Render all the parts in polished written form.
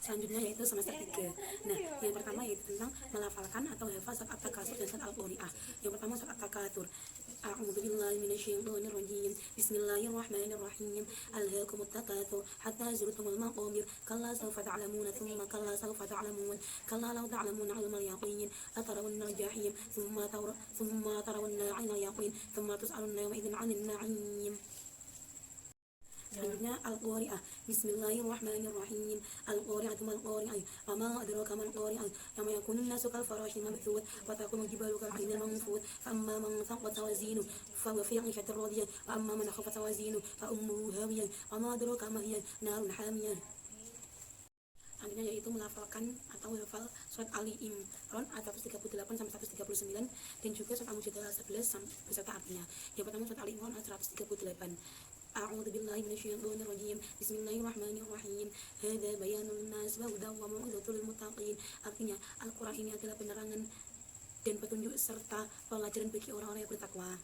Selanjutnya yaitu semester 3. Nah, yang pertama yaitu tentang melafalkan atau hafal surat At-Takatsur dan surat Al-Qari'ah. Yang pertama surat At-Takatsur. A'udzubillahi minasyaitonirrajim. Bismillahirrahmanirrahim. Alhaakumut takatsur hatta zurtumul maqabir. Kalla sawfa ta'lamuna thumma kalla sawfa ta'lamun. Kalla law ta'lamuna 'ilmal yaqin latarawunnal jahim thumma tarawunna 'ainal yaqin thumma tus'alunna yawma idzin 'anil na'im. Selanjutnya Al-Qari'ah. Bismillahirrahmanirrahim. Al-Qari'atu mal qari'ah. Wa ma adraka mal qari'ah. Yawma yakunun nasu kal farashil mabthut wa takunu jibalu kal 'ainil manfut. Fa amma man thaqqalat mawazinuhu fa huwa fi 'ishatin radiyah wa amma man khaffat mawazinuhu fa ummuhu hawiyah. Wa ma adraka ma hiya narun hamiyah. Selanjutnya yaitu melafalkan atau hafal surat Ali Imran 138 sampai 139 dan juga surat Al-Mujadalah 11 beserta artinya. Yang pertama surat Ali Imran 138. A'udzubillahi minasyaitonir rajim. Bismillahirrahmanirrahim. Hadza bayanun linnas wa hudan wa mau'izatul lil muttaqin. Artinya, Al-Qur'an ini adalah penerangan dan petunjuk serta pelajaran bagi orang-orang yang bertakwa.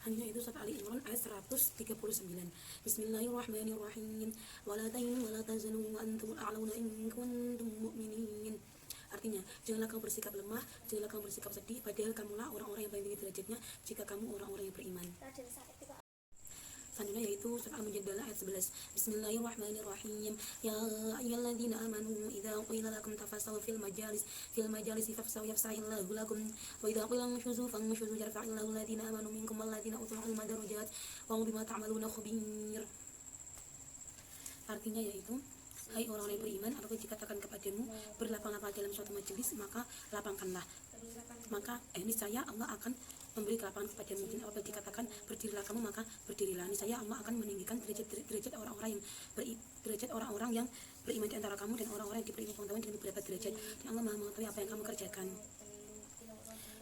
Hanya itu surat Ali Imran ayat 139. Bismillahirrahmanirrahim. Wala tahinu wala tahzanu wa antumul a'launa in kuntum mu'minin. Artinya, janganlah kamu bersikap lemah, janganlah kamu bersikap sedih, padahal kamulah orang-orang yang paling tinggi derajatnya jika kamu orang-orang yang beriman. Selanjutnya yaitu surat Al-Mujadalah ayat 11. Bismillahirrahmanirrahim. Ya ayyuhalladzina amanu idza qila lakum tafassahu fil majalisi fafsahu yafsahillahu lakum wa idza qila anshuzu fanshuzu yarfa'illahu alladzina amanu minkum walladzina utul ilma darajat wa bima ta'maluna khabir. Artinya yaitu, hai orang-orang yang beriman, apabila dikatakan kepadamu berlapang-lapang dalam suatu majelis, maka lapangkanlah. Maka niscaya Allah akan memberi kelapangan kepadamu. Dan apabila dikatakan berdirilah kamu, maka berdirilah. Niscaya Allah akan meninggikan derajat orang-orang yang beriman di antara kamu dan orang-orang yang diberi pengetahuan dengan beberapa derajat. Dan Allah Maha mengetahui apa yang kamu kerjakan.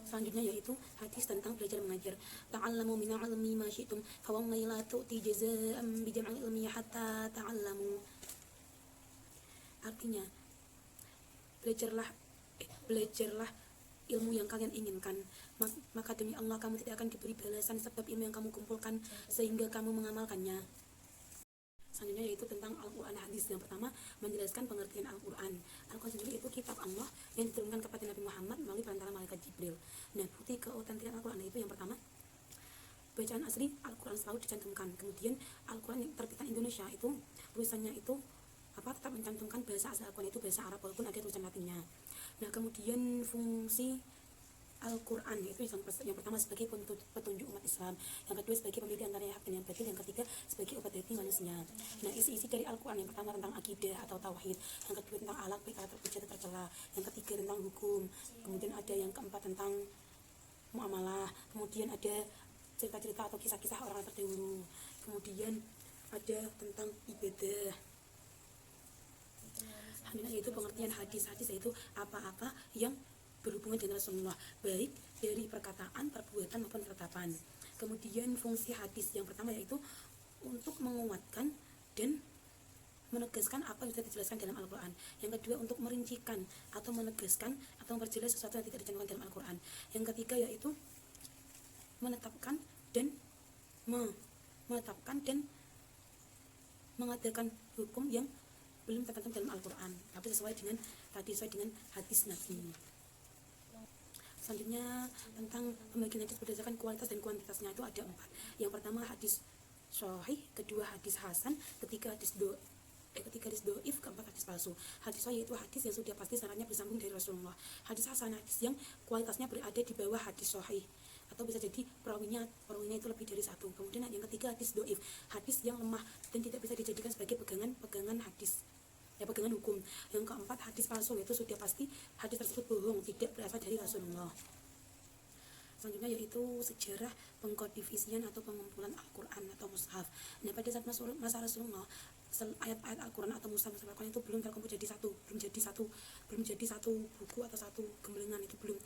Selanjutnya yaitu hadis tentang belajar mengajar. Ta'allamu min 'ilmi ma syi'tum fa wallahi la tu'ti jazaa'an bi jam'il ilmi hatta ta'allamu. Artinya, belajarlah ilmu yang kalian inginkan, maka demi Allah kamu tidak akan diberi balasan sebab ilmu yang kamu kumpulkan sehingga kamu mengamalkannya. Selanjutnya yaitu tentang Al-Quran hadis. Yang pertama menjelaskan pengertian Al-Quran. Al-Quran sendiri itu kitab Allah yang diturunkan kepada Nabi Muhammad melalui perantara malaikat Jibril. Nah, bukti keautentikan Al-Quran itu yang pertama, bacaan asli Al-Quran selalu dicantumkan. Kemudian Al-Quran yang terbitan Indonesia itu tulisannya itu tetap mencantumkan bahasa asal Al-Quran itu bahasa Arab walaupun ada tulisan Latinnya. Nah, kemudian fungsi Al-Quran itu yang pertama sebagai petunjuk umat Islam, yang kedua sebagai pembeda antara yang hak dan yang batil, yang ketiga sebagai obat hati manusia. Nah, isi-isi dari Al-Quran yang pertama tentang akidah atau tauhid, yang kedua tentang akhlak baik atau terpuji atau tercela, yang ketiga tentang hukum, kemudian ada yang keempat tentang muamalah, kemudian ada cerita-cerita atau kisah-kisah orang terdahulu, kemudian ada tentang ibadah. Yaitu pengertian hadis-hadis yaitu apa-apa yang berhubungan dengan Rasulullah, baik dari perkataan, perbuatan maupun ketetapan. Kemudian fungsi hadis yang pertama yaitu untuk menguatkan dan menegaskan apa yang sudah dijelaskan dalam Al-Quran. Yang kedua untuk merincikan atau menegaskan atau memperjelas sesuatu yang tidak dicantumkan dalam Al-Quran. Yang ketiga yaitu menetapkan dan mengadakan hukum yang belum tercantum dalam Al-Quran, tapi sesuai dengan hadis Nabi. Selanjutnya tentang pembagian hadis berdasarkan kualitas dan kuantitasnya itu ada 4. Yang pertama hadis sahih, kedua hadis hasan, ketiga hadis doif, keempat hadis palsu. Hadis sahih itu hadis yang sudah pasti sanadnya bersambung dari Rasulullah. Hadis hasan hadis yang kualitasnya berada di bawah hadis sahih, atau bisa jadi perawinya itu lebih dari satu. Kemudian yang ketiga hadis doif, hadis yang lemah dan tidak bisa dijadikan sebagai pegangan hadis, pegangan hukum. Yang keempat hadis palsu, yaitu sudah pasti hadis tersebut bohong, tidak berasal dari Rasulullah. Selanjutnya yaitu sejarah pengkodifisian atau pengumpulan Al-Quran atau mushaf. Nah, pada saat masa Rasulullah, ayat-ayat Al-Quran atau mushaf Al-Quran itu belum terkumpul jadi satu, belum jadi satu buku atau satu gemblengan, itu belum.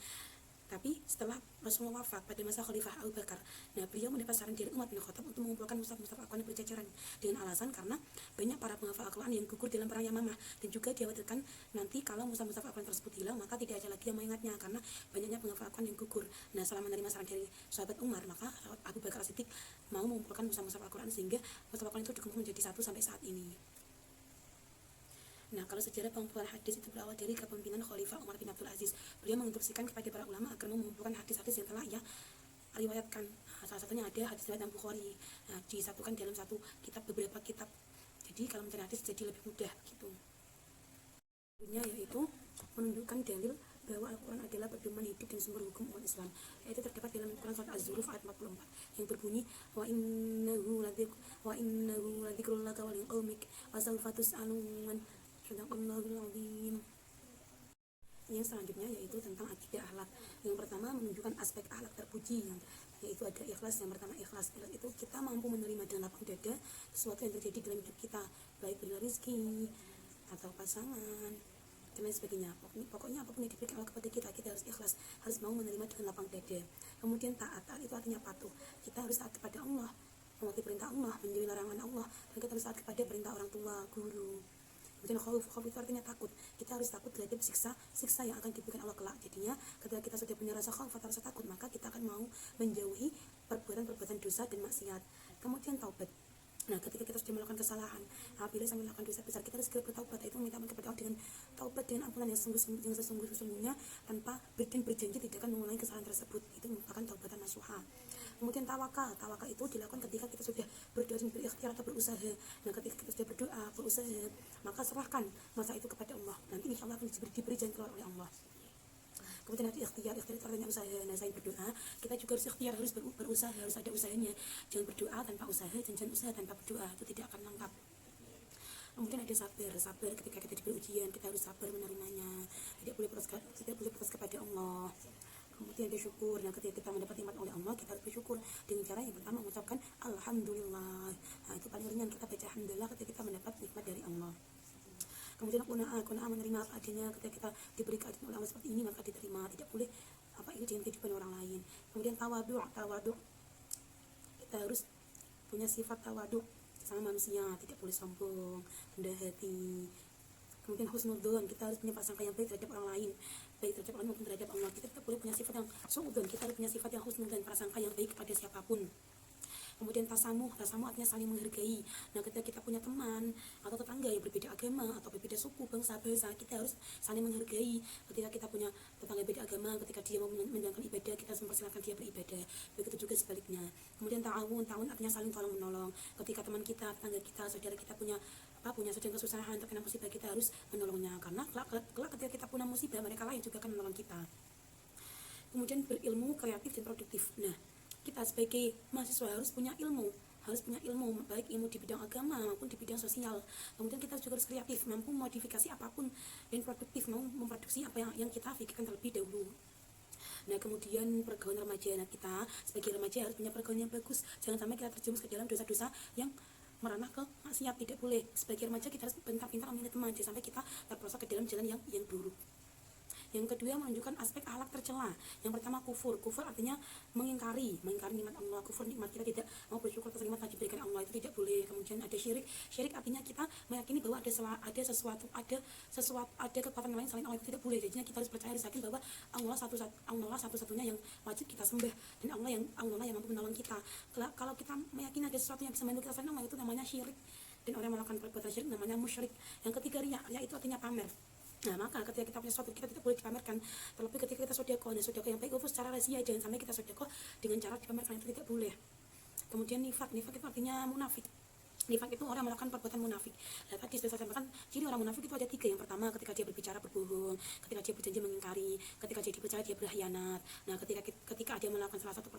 Tapi setelah Rasulullah wafat pada masa Khalifah Abu Bakar, nah beliau mendapat saran dari Umar bin Khattab untuk mengumpulkan mushaf-mushaf Al-Quran berceceran, dengan alasan karena banyak para penghafal Al-Quran yang gugur dalam perang Yamamah, dan juga dikhawatirkan nanti kalau mushaf-mushaf Al-Quran tersebut hilang maka tidak ada lagi yang mengingatnya karena banyaknya penghafal Al-Quran yang gugur. Nah, setelah menerima saran dari sahabat Umar, maka Abu Bakar As-Siddiq mau mengumpulkan mushaf-mushaf Al-Quran sehingga mushaf Al-Quran itu dikumpul menjadi satu sampai saat ini. Nah, kalau sejarah pengumpulan hadis itu berawal dari kepemimpinan Khalifah Umar bin Abdul Aziz. Beliau menginstruksikan kepada para ulama agar mengumpulkan hadis-hadis yang telah ia riwayatkan. Nah, salah satunya ada hadis riwayat Bukhari. Nah, disatukan dalam satu kitab, beberapa kitab. Jadi kalau mencari hadis jadi lebih mudah gitu. Yaitu menunjukkan dalil bahwa Al-Quran adalah pedoman hidup dan sumber hukum umat Islam. Yaitu terdapat dalam Al-Quran surat Az-Zuruf ayat 44 yang berbunyi wa innahu ladzikrul laka wa liqaumik wa sawfa tus'alun. Sadaqallahul azim. Yang selanjutnya yaitu tentang akidah akhlak. Yang pertama menunjukkan aspek akhlak terpuji, yaitu ada ikhlas. Yang pertama ikhlas itu kita mampu menerima dengan lapang dada sesuatu yang terjadi dalam hidup kita, baik berupa rezeki atau pasangan dan lain sebagainya. Pokoknya apapun yang diberikan Allah kepada kita, kita harus ikhlas, harus mau menerima dengan lapang dada. Kemudian taat itu artinya patuh. Kita harus taat kepada Allah, mematuhi perintah Allah, menjauhi larangan Allah, dan kita harus taat kepada perintah orang tua, guru. Kemudian khauf itu artinya takut. Kita harus takut terhadap siksa yang akan diberikan Allah kelak. Jadinya ketika kita sudah punya rasa khauf atau rasa takut, maka kita akan mau menjauhi perbuatan-perbuatan dosa dan maksiat. Kemudian taubat. Nah, ketika kita sudah melakukan kesalahan, apabila sampai melakukan dosa besar, kita harus segera bertaubat. Itu meminta kepada Allah dengan taubat, dengan ampunan yang sesungguhnya tanpa berjanji tidak akan mengulangi kesalahan tersebut. Itu merupakan taubatan nasuha. Kemudian tawakal itu dilakukan ketika kita sudah berdoa dan berikhtiar atau berusaha. Nah, ketika kita sudah berdoa, berusaha, maka serahkan masa itu kepada Allah. Nanti insya Allah akan diberi jalan keluar oleh Allah. Kemudian ada ikhtiar itu artinya usaha. Nah, selain berdoa, kita juga harus ikhtiar, harus berusaha, harus ada usahanya. Jangan berdoa tanpa usaha, dan jangan usaha tanpa berdoa, itu tidak akan lengkap. Kemudian ada sabar ketika kita diberi ujian, kita harus sabar menerimanya. Tidak boleh putus kepada Allah. Kemudian ada syukur. Nah, ketika kita mendapat nikmat oleh Allah, kita harus bersyukur dengan cara yang pertama mengucapkan alhamdulillah. Nah, itu paling ringan, kita baca alhamdulillah ketika kita mendapat nikmat dari Allah. Kemudian qanaah menerima apa adanya. Ketika kita diberi keadaan oleh Allah seperti ini, maka diterima. Tidak boleh ini dengan kehidupan orang lain. Kemudian tawadu, kita harus punya sifat tawadu sama manusia, tidak boleh sombong, rendah hati. Kemudian husnudzon, kita harus punya prasangka yang baik terhadap orang lain, baik terhadap orang maupun terhadap Allah. Kita tidak boleh punya sifat yang suudzon, kita harus punya sifat yang husnudzon, prasangka yang baik kepada siapapun. Kemudian tasamuh artinya saling menghargai. Nah, ketika kita punya teman atau tetangga yang berbeda agama atau berbeda suku, bangsa, kita harus saling menghargai. Ketika kita punya tetangga beda agama, ketika dia mau menjalankan ibadah, kita harus mempersilahkan dia beribadah. Begitu juga sebaliknya. Kemudian ta'awun artinya saling tolong menolong. Ketika teman kita, tetangga kita, saudara kita punya sedang kesusahan, terkena musibah, kita harus menolongnya. Karena kelak ketika kita punya musibah, mereka lain juga akan menolong kita. Kemudian berilmu, kreatif, dan produktif. Nah, kita sebagai mahasiswa harus punya ilmu, baik ilmu di bidang agama maupun di bidang sosial. Kemudian kita juga harus kreatif, mampu modifikasi apapun, dan produktif, mau memproduksi apa yang kita pikirkan terlebih dahulu. Nah, kemudian pergaulan remaja. Nah, kita sebagai remaja harus punya pergaulan yang bagus, jangan sampai kita terjerumus ke dalam dosa-dosa yang meranah ke maksiat, tidak boleh. Sebagai remaja kita harus pintar-pintar memilih teman, jangan sampai kita terperosok ke dalam jalan yang buruk. Yang kedua menunjukkan aspek akhlak tercela. Yang pertama kufur artinya mengingkari nikmat Allah. Kufur nikmat, kita tidak mau bersyukur atas nikmat yang diberikan Allah, itu tidak boleh. Kemudian ada syirik artinya kita meyakini bahwa ada sesuatu ada kekuatan lain selain Allah, itu tidak boleh. Jadinya kita harus percaya, harus yakin bahwa Allah satu-satunya yang wajib kita sembah, dan Allah yang mampu menolong kita. Kalau kita meyakini ada sesuatu yang bisa membantu kita selain Allah, itu namanya syirik, dan orang yang melakukan perbuatan syirik namanya musyrik. Yang ketiga riya itu artinya pamer. Nah, maka ketika kita punya sesuatu, kita tidak boleh dipamerkan. Terlebih ketika kita sedekah, yang baik itu secara rahasia, jangan sampai kita sedekah dengan cara dipamerkan, itu tidak boleh. Kemudian nifak itu artinya munafik. Nifak itu orang melakukan perbuatan munafik. Nah, tadi sudah saya sampaikan, ciri orang munafik itu ada 3. Yang pertama, ketika dia berbicara berbohong, ketika dia berjanji mengingkari, ketika dia dipercaya dia berkhianat. Nah, ketika dia melakukan salah satu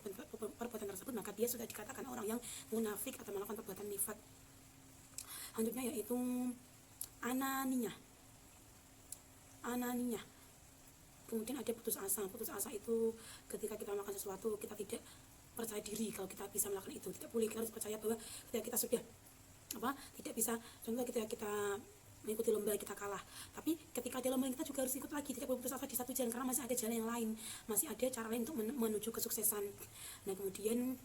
perbuatan tersebut, maka dia sudah dikatakan orang yang munafik atau melakukan perbuatan nifak. Selanjutnya yaitu ananiyah. Kemudian ada putus asa itu ketika kita melakukan sesuatu, kita tidak percaya diri kalau kita bisa melakukan itu. Tidak boleh, kita harus percaya bahwa ketika kita sudah tidak bisa. Contoh ketika kita mengikuti lomba, kita kalah, tapi ketika ada lomba kita juga harus ikut lagi. Tidak boleh putus asa di satu jalan, karena masih ada jalan yang lain, masih ada cara lain untuk menuju kesuksesan. Nah, kemudian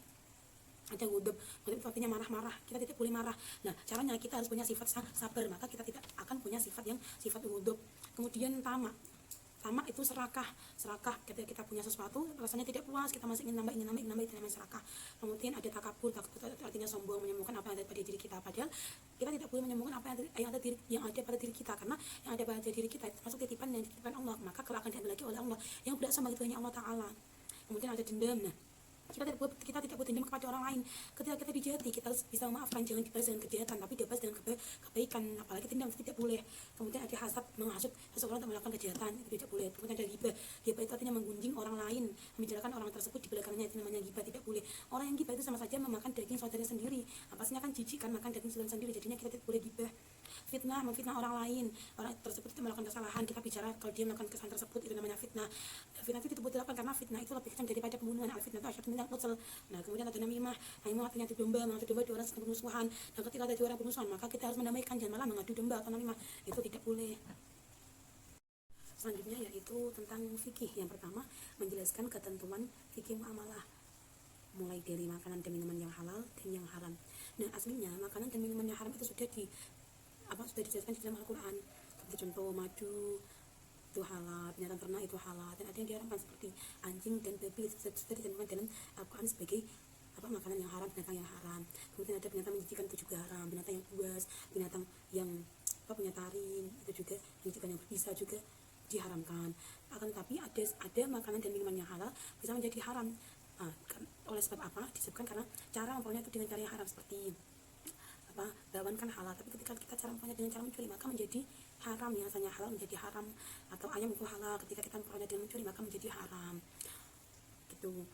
ada ghadab, itu artinya marah-marah. Kita tidak boleh marah. Nah, caranya kita harus punya sifat sabar, maka kita tidak akan punya sifat ghadab. Kemudian tamak pertama itu serakah. Ketika kita punya sesuatu rasanya tidak puas, kita masih ingin nambah, itu namanya serakah. Kemudian ada takabur artinya sombong, menyombongkan apa yang ada pada diri kita, padahal kita tidak boleh menyombongkan apa yang ada pada diri kita, karena yang ada pada diri kita itu termasuk titipan Allah, maka kalau akan diambil lagi oleh Allah. Yang tidak sama itu hanya Allah Ta'ala. Kemudian ada dendam. Nah, kita tidak boleh dendam kepada orang lain. Ketika kita dijahati, kita harus bisa memaafkan, jangan dibalas dengan kejahatan, tapi dibalas dengan kebaikan. Apalagi dendam itu tidak boleh. Kemudian ada hasad, menghasut seseorang untuk melakukan kejahatan, itu tidak boleh. Kemudian ada ghibah. Ghibah itu artinya menggunjing orang lain, membicarakan orang tersebut di belakangnya, itu namanya ghibah, tidak boleh. Orang yang ghibah itu sama saja memakan daging saudara sendiri. Pastinya kan jijik kan makan daging saudara sendiri, jadinya kita tidak boleh ghibah. Fitnah, memfitnah orang lain, orang tersebut itu melakukan kesalahan, kita bicara kalau dia melakukan kesalahan tersebut, itu namanya fitnah. Fitnah itu tidak boleh dilakukan karena fitnah itu lebih kejam daripada pembunuhan. Al-fitnah itu asyad minal qatl. Nah, kemudian ada namimah. Namimah artinya adu domba, mengadu domba dua orang sedang bermusuhan. Dan ketika ada dua orang bermusuhan, maka kita harus mendamaikan, jangan malah mengadu domba atau namimah. Itu tidak boleh. Selanjutnya yaitu tentang fikih. Yang pertama, menjelaskan ketentuan fikih muamalah, mulai dari makanan dan minuman yang halal dan yang haram. Nah, aslinya makanan dan minuman yang haram itu sudah dijelaskan di dalam Al-Quran. Seperti contoh madu itu halal, binatang ternak itu halal, dan ada yang diharamkan seperti anjing dan babi itu sudah ditentukan dalam Al-Quran sebagai makanan yang haram, binatang yang haram. Kemudian ada binatang menjijikan itu juga haram, binatang yang buas, binatang yang punya taring itu juga, menjijikan yang berbisa juga diharamkan. Akan tetapi ada makanan dan minuman yang halal bisa menjadi haram. Oleh sebab apa? Disebabkan karena cara memperolehnya itu dengan cara yang haram, seperti bawang kan halal, tapi ketika kita cara memperolehnya dengan cara mencuri maka menjadi haram. Yang asalnya halal menjadi haram, atau ayam itu halal, ketika kita memperolehnya dengan mencuri maka menjadi haram gitu.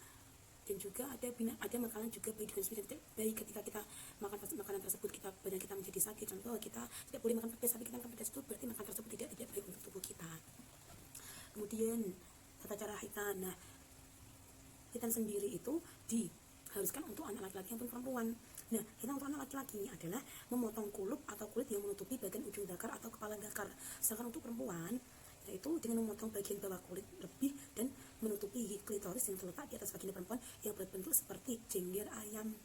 Dan juga ada makanan juga baik ketika kita makan makanan tersebut badan kita menjadi sakit. Contoh, kita tidak boleh makan pedas, tapi kita makan pedas itu berarti makan tersebut tidak baik untuk tubuh kita. Kemudian tata cara khitan. Nah, khitan sendiri itu diharuskan untuk anak laki-laki maupun perempuan. Nah, khitan untuk anak laki-laki adalah memotong kulit yang menutupi bagian ujung zakar atau kepala zakar. Sedangkan untuk perempuan yaitu dengan memotong bagian bawah kulit lebih dan menutupi klitoris yang terletak di atas vagina perempuan yang berbentuk seperti jengger ayam.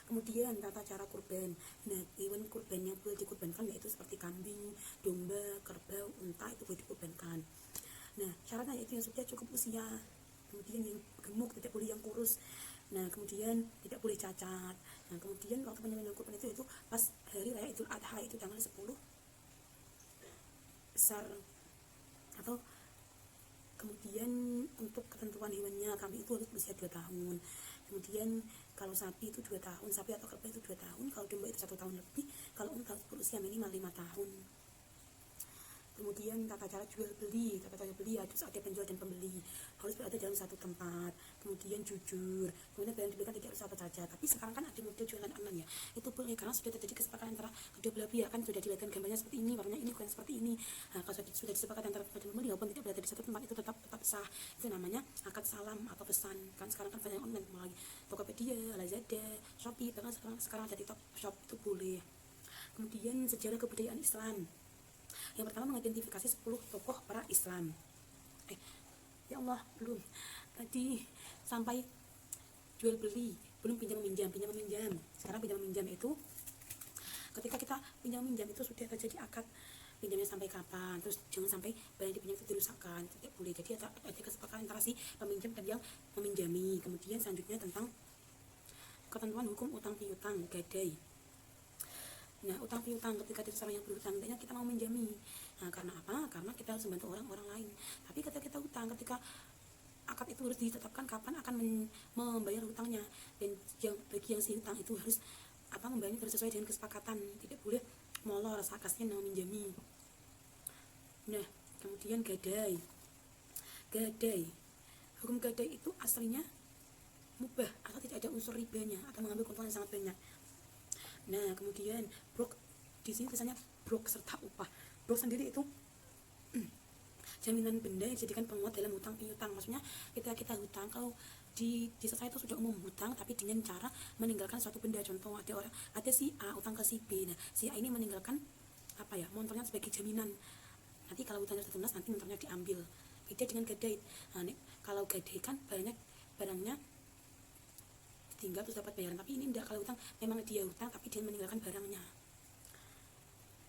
Kemudian tata cara kurban. Nah, hewan kurban yang boleh dikurbankan yaitu seperti kambing, domba, kerbau, unta, itu boleh dikurbankan. Nah, syaratnya yaitu yang sudah cukup usia, kemudian yang gemuk, tidak boleh yang kurus. Nah, kemudian tidak boleh cacat. Nah, kemudian waktu penyembelihan kurban itu pas hari raya Idul Adha, itu tanggal 10 besar. Atau kemudian untuk ketentuan hewannya, kambing itu harus berusia 2 tahun. Kemudian kalau sapi itu 2 tahun, sapi atau kerbau itu 2 tahun, kalau domba itu 1 tahun lebih, kalau unta berusia minimal 5 tahun. Kemudian tata cara jual beli harus ada penjual dan pembeli, harus berada dalam satu tempat, kemudian jujur, kemudian barang dibelikan tidak harus apa saja. Tapi sekarang kan ada model jualan online ya, itu boleh karena sudah terjadi kesepakatan antara kedua belah pihak, kan sudah dilihatkan gambarnya seperti ini, warnanya ini, bukan seperti ini. Nah, kalau sudah disepakati antara penjual dan pembeli walaupun tidak berada di satu tempat, itu tetap sah. Itu namanya akad salam atau pesan. Kan sekarang kan banyak online, mulai Tokopedia, Lazada, Shopee, bahkan sekarang ada TikTok Shop, itu boleh. Kemudian sejarah kebudayaan Islam. Yang pertama, mengidentifikasi 10 tokoh para Islam. Ya Allah, belum. Tadi sampai jual beli, belum pinjam meminjam. Sekarang pinjam meminjam itu ketika kita pinjam meminjam itu sudah terjadi akad pinjamnya sampai kapan, terus jangan sampai barang dipinjam itu dirusakkan, tidak boleh. Jadi ada kesepakatan antara si peminjam dan yang meminjami. Kemudian selanjutnya tentang ketentuan hukum utang piutang gadai. Nah, utang piutang, ketika ada seseorang yang berhutang, hendaknya kita mau menjami. Nah, karena apa? Karena kita harus membantu orang lain. Tapi ketika kita hutang, ketika akad itu harus ditetapkan kapan akan membayar hutangnya, dan bagi yang si hutang itu harus membayarnya harus sesuai dengan kesepakatan, tidak boleh molor, sakasnya mau menjami. Nah, kemudian gadai. Hukum gadai itu aslinya mubah atau tidak ada unsur ribanya atau mengambil keuntungan yang sangat banyak. Nah, kemudian brok, di sini tulisannya brok serta upah. Brok sendiri itu jaminan benda yang dijadikan penguat dalam hutang piutang. Maksudnya ketika kita hutang, kalau di desa saya itu sudah umum hutang, tapi dengan cara meninggalkan suatu benda. Contoh, ada si A utang ke si B. Nah, si A ini meninggalkan motornya sebagai jaminan. Nanti kalau hutangnya sudah lunas, nanti motornya diambil. Beda dengan gadai. Nah, kalau gadai kan barangnya tinggal terus dapat bayaran, tapi ini tidak. Kalau hutang memang dia hutang tapi dia meninggalkan barangnya.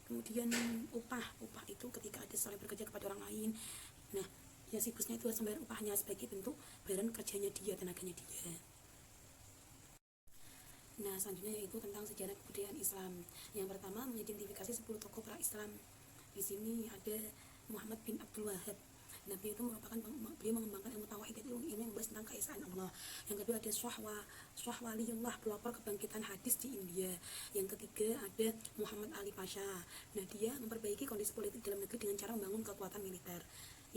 Kemudian upah itu ketika ada seorang bekerja kepada orang lain, Nah, ya si bosnya itu harus membayar upahnya sebagai bentuk bayaran kerjanya dia, tenaganya dia. Nah, selanjutnya yaitu tentang sejarah kebudayaan Islam. Yang pertama, mengidentifikasi 10 tokoh pra-Islam. Di sini ada Muhammad bin Abdul Wahab. Nabi itu merupakan beliau mengembangkan ilmu tauhid, itu ilmu yang membahas tentang keesaan Allah. Yang kedua ada Swahwaliyullah, pelopor kebangkitan hadis di India. Yang ketiga ada Muhammad Ali Pasha. Nah, dia memperbaiki kondisi politik dalam negeri dengan cara membangun kekuatan militer.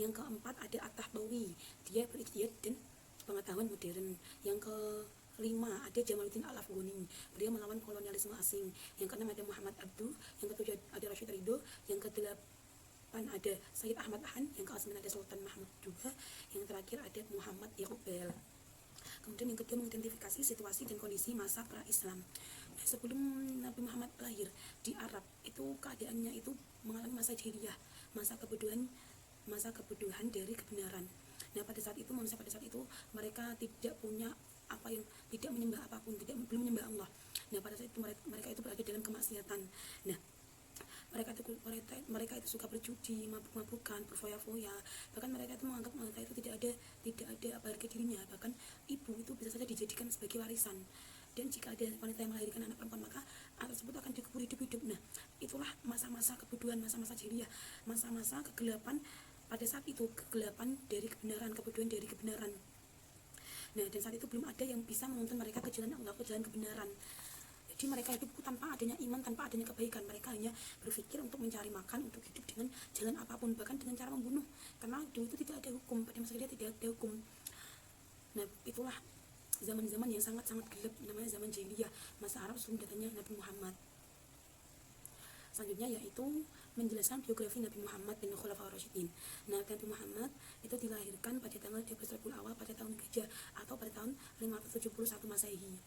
Yang keempat ada At-Tahtawi, dia berijtihad dan pengetahuan modern. Yang kelima ada Jamaluddin Al-Afghani, beliau melawan kolonialisme asing. Yang keenam ada Muhammad Abduh. Yang ketujuh ada Rashid Ridho. Yang kedelapan ada Sayyid Ahmad Han. Yang ke-9 ada Sultan Mahmud juga. Yang terakhir ada Muhammad Iqbal. Kemudian yang kedua, mengidentifikasi situasi dan kondisi masa pra-Islam. Nah, sebelum Nabi Muhammad lahir di Arab, itu keadaannya itu mengalami masa jahiliyah, masa kebodohan dari kebenaran. Nah, pada saat itu manusia pada saat itu mereka tidak punya tidak menyembah apapun, belum menyembah Allah. Nah, pada saat itu mereka itu berada dalam kemaksiatan. Nah, mereka itu suka berjudi, mabuk-mabukan, berfoya-foya. Bahkan mereka itu menganggap wanita itu tidak ada harga dirinya. Bahkan ibu itu bisa saja dijadikan sebagai warisan. Dan jika ada wanita yang melahirkan anak perempuan, maka anak tersebut akan dikubur hidup-hidup. Nah, itulah masa-masa kebodohan, masa-masa jahiliyah, masa-masa kegelapan. Pada saat itu kegelapan dari kebenaran, kebodohan dari kebenaran. Nah, dan saat itu belum ada yang bisa menuntun mereka ke jalan Allah, ke jalan kebenaran. Jadi mereka hidup tanpa adanya iman, tanpa adanya kebaikan. Mereka hanya berpikir untuk mencari makan, untuk hidup dengan jalan apapun, bahkan dengan cara membunuh. Karena dulu itu tidak ada hukum, pada masa dia tidak ada hukum. Nah, itulah zaman-zaman yang sangat-sangat gelap, namanya zaman jahiliyah, masa Arab sebelum datangnya Nabi Muhammad. Selanjutnya yaitu menjelaskan biografi Nabi Muhammad bin Khulafaur Rasyidin. Nah, Nabi Muhammad itu dilahirkan pada tanggal 12 Rabiul Awal pada tahun Hijrah atau pada tahun 571 Masehi,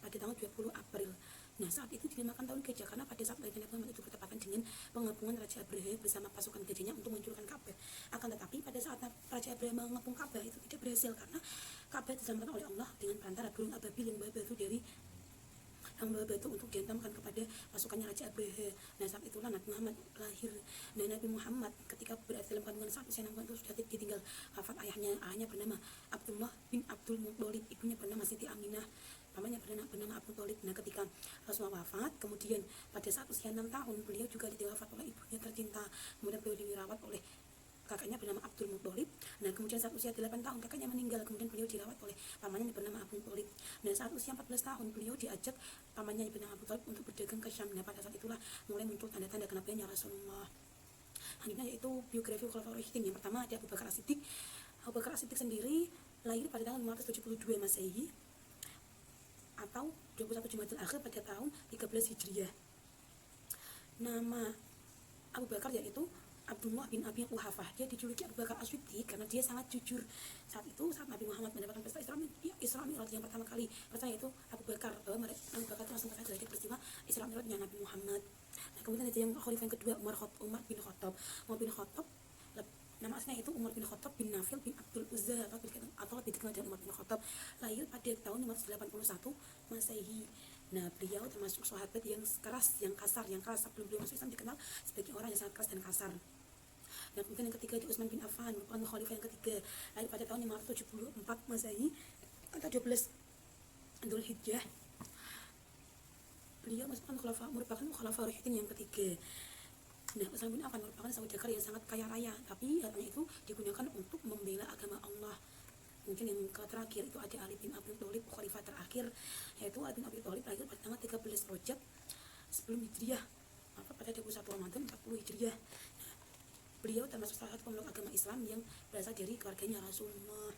pada tanggal 20 April. Nah, saat itu dinamakan tahun gajah karena pada saat Nabi Muhammad itu bertepatan dengan pengepungan Raja Abraha bersama pasukan gajahnya untuk menghancurkan Ka'bah. Akan tetapi pada saat Raja Abraha mengepung Ka'bah itu tidak berhasil karena Ka'bah diselamatkan oleh Allah dengan perantara burung ababil yang membawa batu untuk dihantamkan kepada pasukannya Raja Abraha. Nah, saat itulah Nabi Muhammad lahir. Nah, Nabi Muhammad ketika berada dalam kandungan saat usia 6 bulan itu sudah ditinggal wafat ayahnya. Ayahnya bernama Abdullah bin Abdul Muttalib, ibunya bernama Siti Aminah, pamannya bernama Abu Thalib. Nah, ketika Rasulullah wafat, kemudian pada saat usia 6 tahun beliau juga diwafat oleh ibunya tercinta. Kemudian beliau dirawat oleh kakaknya bernama Abdul Muttalib. Nah, kemudian saat usia 8 tahun kakaknya meninggal, kemudian beliau dirawat oleh pamannya yang bernama Abu Thalib. Nah, saat usia 14 tahun beliau diajak pamannya yang bernama Abu Thalib untuk berdagang ke Syam. Nah, pada saat itulah mulai muncul tanda-tanda kenabiannya Rasulullah. Selanjutnya yaitu biografi Khulafaur Rasyidin. Yang pertama ada Abu Bakar As-Siddiq. Abu Bakar As-Siddiq sendiri lahir pada tahun 572 Masehi atau 21 Jumadil Akhir pada tahun 13 Hijriah. Nama Abu Bakar yaitu Abdullah bin Abi Quhafah. Dia dijuluki Abu Bakar As-Siddiq karena dia sangat jujur. Saat Nabi Muhammad mendapatkan pesta Isra Mi'raj yang pertama kali, pertama itu Abu Bakar itu langsung terjadi peristiwa Isra Mi'rajnya Nabi Muhammad. Nah, kemudian ada yang khalifah yang kedua Umar bin Khattab. Umar bin Khattab, nama aslinya itu Umar bin Khattab bin Nafil bin Abdul Uzza atau lebih dikenal dengan Umar bin Khattab, lahir pada tahun 581 Masehi. Nah, beliau termasuk sahabat yang keras, yang kasar. Sebelum beliau masuk Islam dikenal sebagai orang yang sangat keras dan kasar. Dan kemudian yang ketiga ada Utsman bin Affan, merupakan khalifah yang ketiga, lahir pada tahun 574 Masehi atau 12 Dzulhijjah. Beliau merupakan khalifah Rasyidin yang ketiga. Nah, Utsman bin Affan merupakan saudagar yang sangat kaya raya, tapi hartanya itu digunakan untuk membela agama Allah. Mungkin yang terakhir itu ada Ali bin Abi Thalib, khalifah terakhir, yaitu Ali bin Abi Thalib lahir pada tanggal 13 Rajab sebelum Hijriah, pada 21 Ramadan 40 Hijriah. Beliau termasuk salah satu pemeluk agama Islam yang berasal dari keluarganya Rasulullah.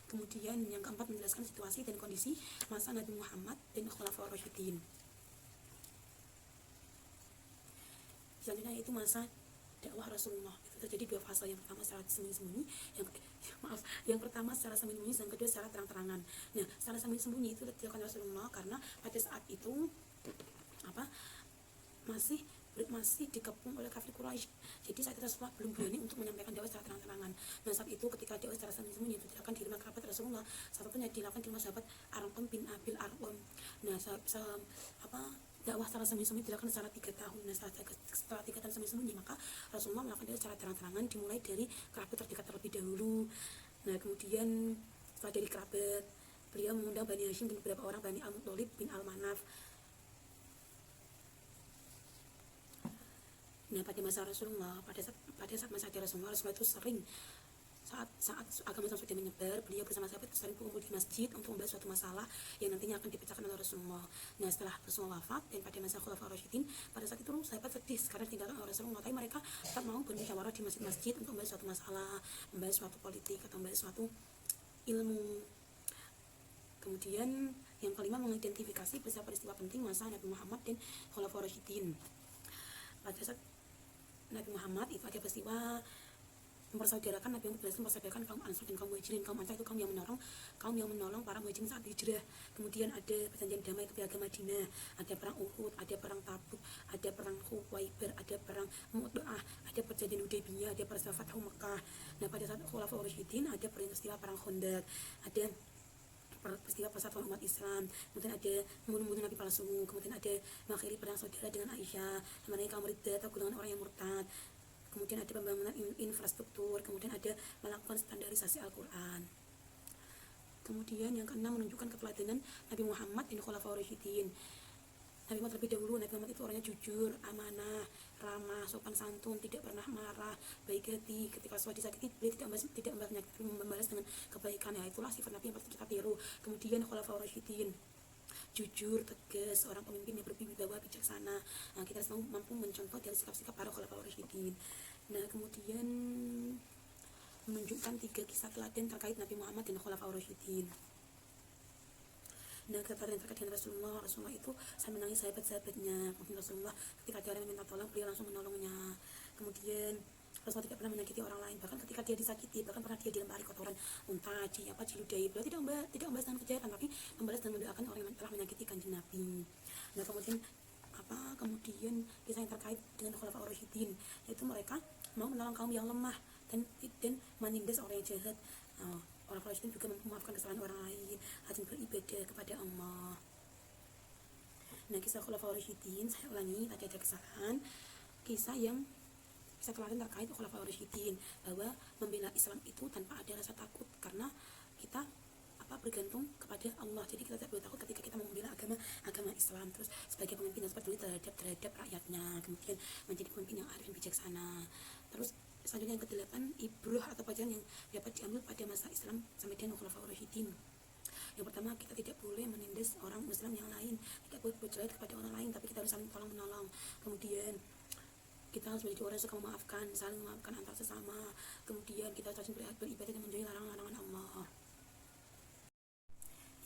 Kemudian yang keempat, menjelaskan situasi dan kondisi masa Nabi Muhammad dan Khulafaur Rasyidin. Selanjutnya itu masa dakwah Rasulullah. Itu terjadi dua fase. Yang pertama secara sembunyi-sembunyi, yang pertama secara sembunyi-sembunyi, yang kedua secara terang-terangan. Nah, secara sembunyi-sembunyi itu dilakukan Rasulullah karena pada saat itu masih dikepung oleh kafir Quraisy. Jadi saat itu Rasulullah belum berani untuk menyampaikan dakwah secara terang-terangan. Nah, saat itu ketika dakwah secara sembunyi itu dilakukan di rumah kerabat Rasulullah. Salah satunya dilakukan di rumah sahabat Arqam bin Abil Arqam. Nah, dakwah secara sembunyi-sembunyi dilakukan secara 3 tahun. Nah, setelah 3 tahun sembunyi-sembunyi, maka Rasulullah melakukan itu secara terang-terangan, dimulai dari kerabat terdekat terlebih dahulu. Nah, kemudian setelah dari kerabat, beliau mengundang Bani Hashim dan beberapa orang Bani Al-Muttalib bin Al-Manaf. Nah, pada masa Rasulullah, pada saat masa Rasulullah itu sering saat agama Islam sudah menyebar, beliau bersama sahabat sering berkumpul di masjid untuk membahas suatu masalah yang nantinya akan dipecahkan oleh Rasulullah. Nah, setelah Rasulullah wafat dan pada masa Khulafaur Rasyidin, pada saat itu sahabat sedih karena tinggalkan oleh Rasulullah, tapi mereka tetap mau bermusyawarah di masjid-masjid untuk membahas suatu masalah, membahas suatu politik atau membahas suatu ilmu. Kemudian yang kelima, mengidentifikasi peristiwa penting masa Nabi Muhammad dan Khulafaur Rasyidin. Pada saat Nabi Muhammad itu ada peristiwa mempersaudarakan, Nabi Muhammad mempersaudarakan kaum Ansar dan kaum Muhajirin. Kaum Ansar itu kaum yang menolong para Muhajirin saat hijrah. Kemudian ada perjanjian damai ketika Madinah, ada perang Uhud, ada perang Tabuk, ada perang Khuwaibar, ada perang Mu'tah, ada perjanjian Hudaybiyah, ada peristiwa Fathu Mekah. Nah, pada saat Khulafaur Rasyidin ada peristiwa perang Khandaq, ada peristiwa persatuan umat Islam, kemudian ada membunuh Nabi palsu, kemudian ada mengakhiri perang saudara dengan Aisyah, namanya kaum riddah atau golongan orang yang murtad. Kemudian ada pembangunan infrastruktur, kemudian ada melakukan standarisasi Al-Quran. Kemudian yang keenam, menunjukkan keteladanan Nabi Muhammad dan Khulafaur Rasyidin. Nabi Muhammad lebih dahulu, Nabi Muhammad itu orangnya jujur, amanah, ramah, sopan santun, tidak pernah marah, baik hati. Ketika sesuatu disakiti, beliau tidak membalas dengan kebaikan. Ya, itulah sifat Nabi yang patut kita tiru. Kemudian Khulafaur Rasyidin, jujur, tegas, seorang pemimpin yang berwibawa, bijaksana. Nah, kita harus mampu mencontoh dari sikap-sikap para Khulafaur Rasyidin. Nah, kemudian menunjukkan 3 kisah teladan terkait Nabi Muhammad dan Khulafaur Rasyidin. Nah, kepada yang terkait dengan Rasulullah itu saya menangis sahabat-sahabatnya. Kemudian Rasulullah ketika ada orang yang minta tolong, beliau langsung menolongnya. Kemudian Rasulullah tidak pernah menyakiti orang lain, bahkan ketika dia disakiti, bahkan pernah dia dilempari kotoran unta, diludahi, beliau tidak membalas dengan kejahatan, tapi membalas dan mendoakan orang yang telah menyakiti kanjeng Nabi. Nah, kemudian kisah yang terkait dengan Khulafaur Rasyidin, yaitu mereka mau menolong kaum yang lemah dan menindas orang yang jahat. Orang Rasyidin juga memaafkan kesalahan orang lain, rajin beribadah kepada Allah. Nah, kisah Khulafaur Rasyidin, saya ulangi, tadi ada kisah teladan terkait Khulafaur Rasyidin, bahwa membela Islam itu tanpa ada rasa takut, karena kita bergantung kepada Allah. Jadi kita tidak boleh takut ketika kita membela agama Islam. Terus sebagai pemimpin yang peduli terhadap rakyatnya, kemudian menjadi pemimpin yang arif dan bijaksana. Terus selanjutnya yang ke-8, ibrah atau pelajaran yang dapat diambil pada masa Islam sampai dengan Khulafaur Rasyidin. Yang pertama, kita tidak boleh menindas orang Muslim yang lain, tidak boleh berjalan kepada orang lain, tapi kita harus saling tolong menolong. Kemudian kita harus menjadi orang yang suka memaafkan, saling memaafkan antar sesama. Kemudian kita harus beribadah dan menjauhi larangan-larangan Allah.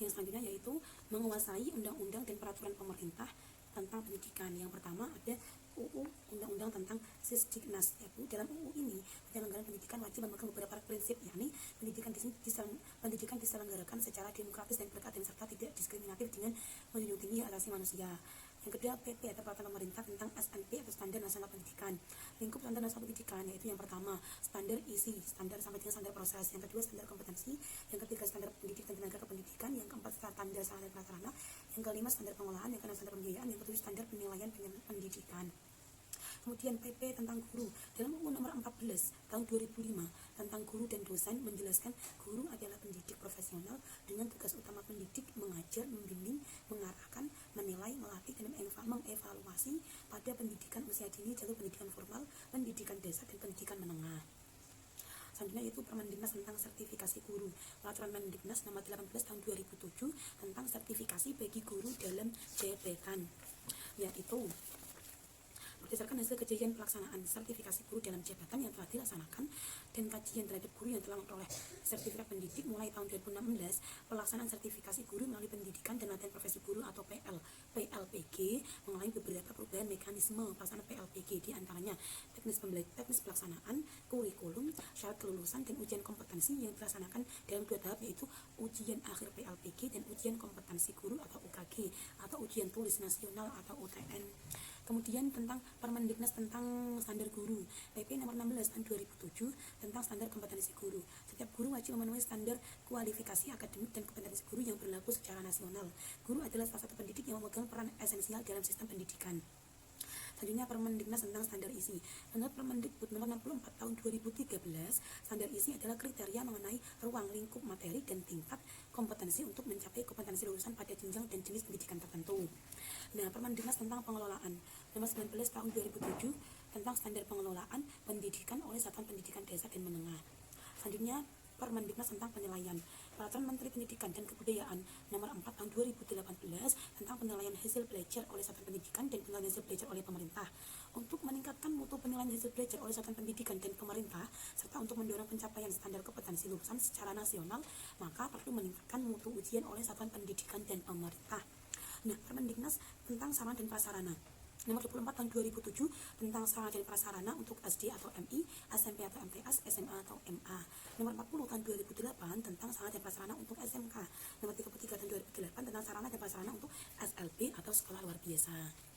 Yang selanjutnya yaitu menguasai undang-undang dan peraturan pemerintah tentang pendidikan. Yang pertama ada UU, undang-undang tentang Sisdiknas. Dalam UU ini, penyelenggaraan pendidikan wajib memegang beberapa prinsip, yakni pendidikan diselenggarakan secara demokratis dan berkeadilan serta tidak diskriminatif dengan menjunjung tinggi hak asasi manusia. Yang kedua, PP atau peraturan pemerintah tentang SNP atau Standar Nasional Pendidikan. Lingkup Standar Nasional Pendidikan yaitu yang pertama standar isi, standar sampai dengan standar proses. Yang kedua, standar kompetensi. Yang ketiga, standar pendidik dan tenaga kependidikan. Yang keempat, standar sarana dan prasarana. Yang kelima, standar pengolahan. Yang keenam, standar pembiayaan. Yang ketujuh, standar penilaian pendidikan. Kemudian PP tentang guru. Dalam UU nomor 14 tahun 2005 tentang guru dan dosen menjelaskan guru adalah pendidik profesional dengan tugas utama pendidik mengajar, membimbing, mengarahkan, menilai, melatih, dan mengevaluasi pada pendidikan usia dini, jalur pendidikan formal, pendidikan dasar, dan pendidikan menengah. Selanjutnya yaitu Permendiknas tentang sertifikasi guru. Peraturan Mendiknas nomor 18 tahun 2007 tentang sertifikasi bagi guru dalam jabatan, yaitu berdasarkan hasil kajian pelaksanaan sertifikasi guru dalam jabatan yang telah dilaksanakan dan kajian terhadap guru yang telah memperoleh sertifikat pendidik mulai tahun 2016, pelaksanaan sertifikasi guru melalui pendidikan dan latihan profesi guru atau PLPG mengalami beberapa perubahan mekanisme pelaksanaan PLPG, diantaranya teknis pelaksanaan, kurikulum, syarat kelulusan, dan ujian kompetensi yang dilaksanakan dalam 2 tahap, yaitu ujian akhir PLPG dan ujian kompetensi guru atau UKG atau ujian tulis nasional atau UTN. Kemudian tentang Permendiknas tentang standar guru, PP nomor 16 tahun 2007 tentang standar kompetensi guru. Setiap guru wajib memenuhi standar kualifikasi akademik dan kompetensi guru yang berlaku secara nasional. Guru adalah salah satu pendidik yang memegang peran esensial dalam sistem pendidikan. Selanjutnya Permendiknas tentang standar isi. Menurut Permendikbud nomor 64 tahun 2013, standar isi adalah kriteria mengenai ruang lingkup materi dan tingkat kompetensi untuk mencapai kompetensi lulusan pada jenjang dan jenis pendidikan tertentu. Nah, Permendiknas tentang pengelolaan nomor 19 tahun 2007 tentang standar pengelolaan pendidikan oleh satuan pendidikan desa dan menengah. Selanjutnya Permendiknas tentang penilaian. Peraturan Menteri Pendidikan dan Kebudayaan nomor 4 tahun 2018 tentang penilaian hasil belajar oleh satuan pendidikan dan penilaian hasil belajar oleh pemerintah. Untuk meningkatkan mutu penilaian hasil belajar oleh satuan pendidikan dan pemerintah serta untuk mendorong pencapaian standar kompetensi lulusan secara nasional, maka perlu meningkatkan mutu ujian oleh satuan pendidikan dan pemerintah. Nah, Permendiknas tentang sarana dan prasarana nomor 24 tahun 2007 tentang sarana dan prasarana untuk SD atau MI, SMP atau MTS, SMA atau MA. Nomor 40 tahun 2008 tentang sarana dan prasarana untuk SMK. Nomor 33 tahun 2008 tentang sarana dan prasarana untuk SLB atau sekolah luar biasa.